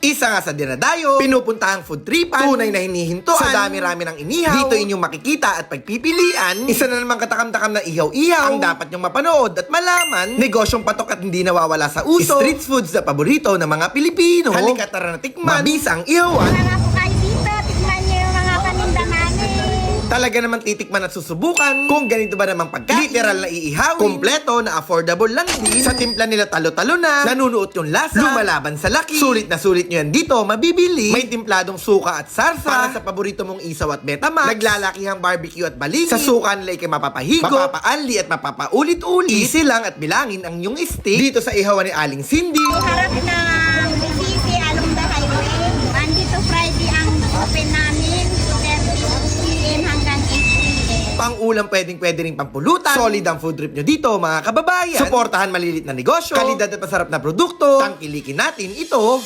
Isa nga sa dinadayo, pinupuntahang food tripan, tunay na hinihintuan, sa dami-rami ng inihaw. Dito inyong makikita at pagpipilian, isa na naman katakam-takam na ihaw-ihaw ang dapat nyong mapanood at malaman. Negosyong patok at hindi nawawala sa uso, street foods na paborito ng mga Pilipino. Halika tara na tikman, mabisang ihawan. Tara po kayo dito, tikman niyo yung mga paninda namin. Talaga naman titikman at susubukan kung ganito ba namang pagkain. Literal na iihawin, kompleto na affordable lang din. Sa timpla nila talo-talo na, nanunuot yung lasa, lumalaban sa laki. Sulit na sulit nyo yan dito, mabibili. May timpladong suka at sarsa para sa paborito mong isaw at Betamax. Naglalakihang barbecue at balik. Sa suka nila ikay mapapahigo, mapapaanli at mapapaulit-ulit. Easy lang at bilangin ang inyong steak. Dito sa ihawan ni Aling Cindy. Harap ng BCC along the highway. Monday to Friday ang open namin. 10 p.m. hanggang 8 p.m. Pang-ulam pwede rin pampulutan. Solid ang food trip nyo dito, mga kababayan. Suportahan malilit na negosyo, kalidad at masarap na produkto. Tangkilikin natin ito.